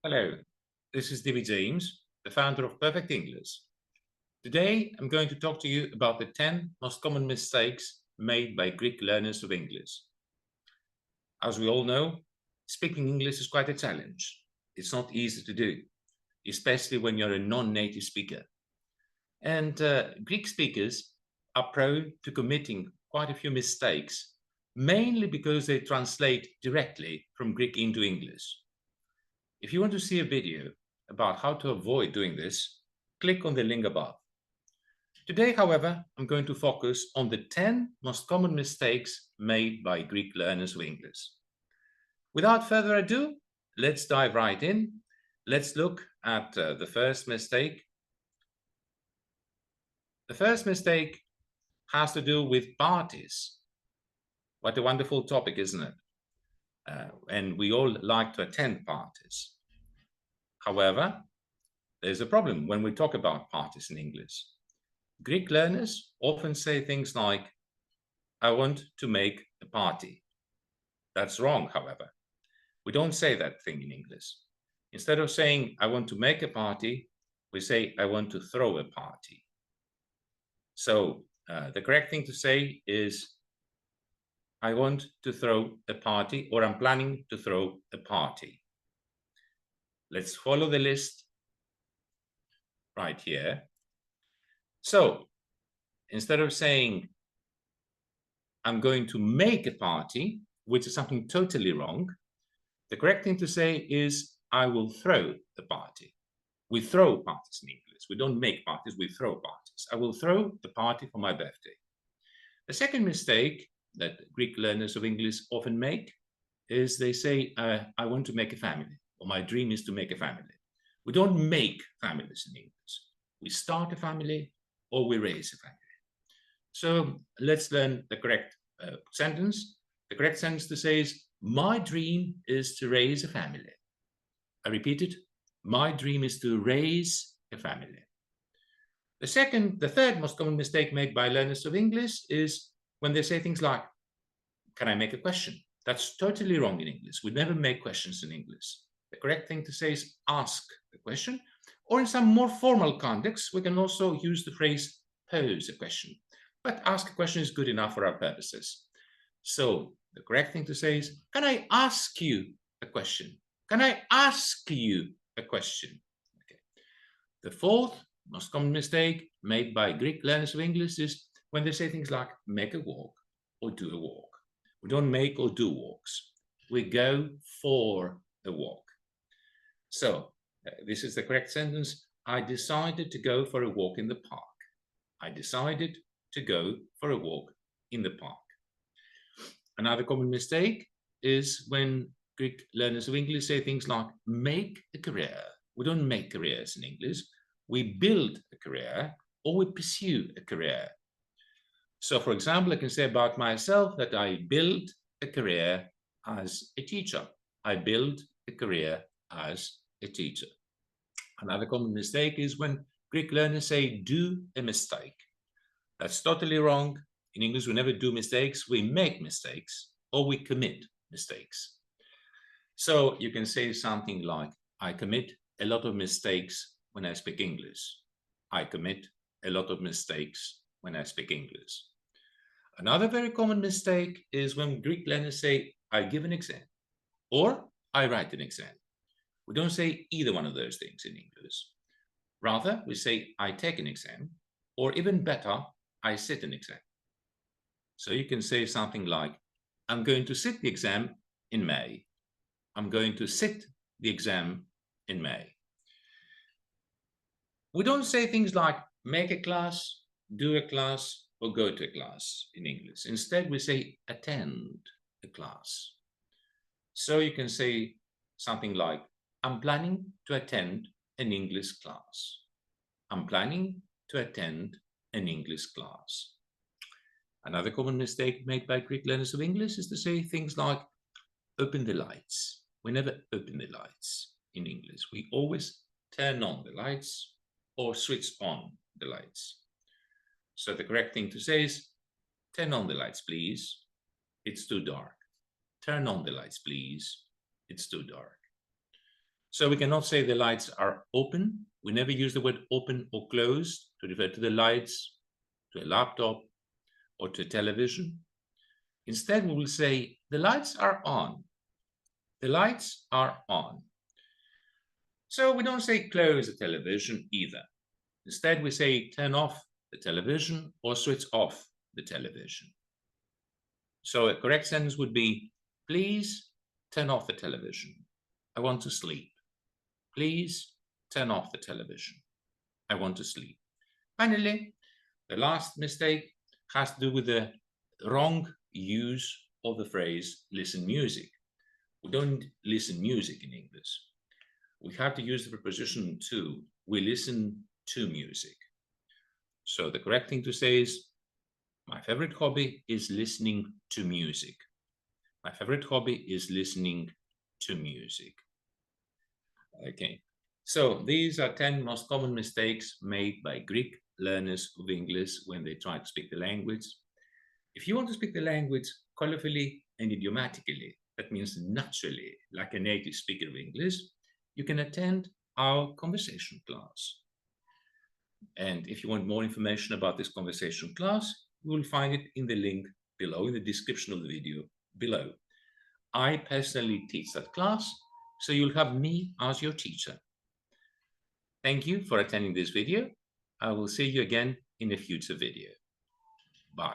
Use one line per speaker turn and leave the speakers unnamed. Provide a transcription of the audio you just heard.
Hello, this is David James, the founder of Perfect English. Today, I'm going to talk to you about the 10 most common mistakes made by Greek learners of English. As we all know, speaking English is quite a challenge. It's not easy to do, especially when you're a non-native speaker. And Greek speakers are prone to committing quite a few mistakes, mainly because they translate directly from Greek into English. If you want to see a video about how to avoid doing this, click on the link above. Today, however, I'm going to focus on the 10 most common mistakes made by Greek learners of English. Without further ado, let's dive right in. Let's look at the first mistake. The first mistake has to do with parties. What a wonderful topic, isn't it? And we all like to attend parties. However, there's a problem when we talk about parties in English. Greek learners often say things like, I want to make a party. That's wrong, however. We don't say that thing in English. Instead of saying, I want to make a party, we say, I want to throw a party. So the correct thing to say is, I want to throw a party, or I'm planning to throw a party. Let's follow the list right here. So instead of saying, I'm going to make a party, which is something totally wrong, the correct thing to say is, I will throw a party. We throw parties in English. We don't make parties, we throw parties. I will throw a party for my birthday. The second mistake that Greek learners of English often make is they say, I want to make a family, or my dream is to make a family. We don't make families in English. We start a family or we raise a family. So let's learn the correct sentence. The correct sentence to say is, my dream is to raise a family. I repeat it, my dream is to raise a family. The third most common mistake made by learners of English is when they say things like, can I make a question? That's totally wrong in English. We never make questions in English. The correct thing to say is ask a question, or in some more formal contexts, we can also use the phrase pose a question. But ask a question is good enough for our purposes. So the correct thing to say is, can I ask you a question? Can I ask you a question? Okay. The fourth most common mistake made by Greek learners of English is when they say things like make a walk or do a walk. We don't make or do walks. We go for a walk. So this is the correct sentence. I decided to go for a walk in the park. I decided to go for a walk in the park. Another common mistake is when Greek learners of English say things like make a career. We don't make careers in English. We build a career or we pursue a career. So, for example, I can say about myself that I build a career as a teacher. I build a career as a teacher. Another common mistake is when Greek learners say do a mistake. That's totally wrong. In English, we never do mistakes. We make mistakes or we commit mistakes. So you can say something like, I commit a lot of mistakes when I speak English. I commit a lot of mistakes when I speak English. Another very common mistake is when Greek learners say, I give an exam or I write an exam. We don't say either one of those things in English. Rather, we say, I take an exam, or even better, I sit an exam. So you can say something like, I'm going to sit the exam in May. I'm going to sit the exam in May. We don't say things like make a class, do a class, or go to a class in English. Instead, we say attend a class. So you can say something like, I'm planning to attend an English class. I'm planning to attend an English class. Another common mistake made by Greek learners of English is to say things like open the lights. We never open the lights in English. We always turn on the lights or switch on the lights. So the correct thing to say is, turn on the lights, please. It's too dark. Turn on the lights, please. It's too dark. So we cannot say the lights are open. We never use the word open or closed to refer to the lights, to a laptop, or to a television. Instead, we will say the lights are on. The lights are on. So we don't say close the television either. Instead, we say turn off the television or switch off the television. So a correct sentence would be, please turn off the television. I want to sleep. Please turn off the television. I want to sleep. Finally, the last mistake has to do with the wrong use of the phrase listen music. We don't listen music in English. We have to use the preposition to. We listen to music. So the correct thing to say is, my favorite hobby is listening to music. My favorite hobby is listening to music. Okay, so these are 10 most common mistakes made by Greek learners of English when they try to speak the language. If you want to speak the language colorfully and idiomatically, that means naturally, like a native speaker of English, you can attend our conversation class. And if you want more information about this conversation class, you will find it in the link below, in the description of the video below. I personally teach that class, so you'll have me as your teacher. Thank you for attending this video. I will see you again in a future video. Bye.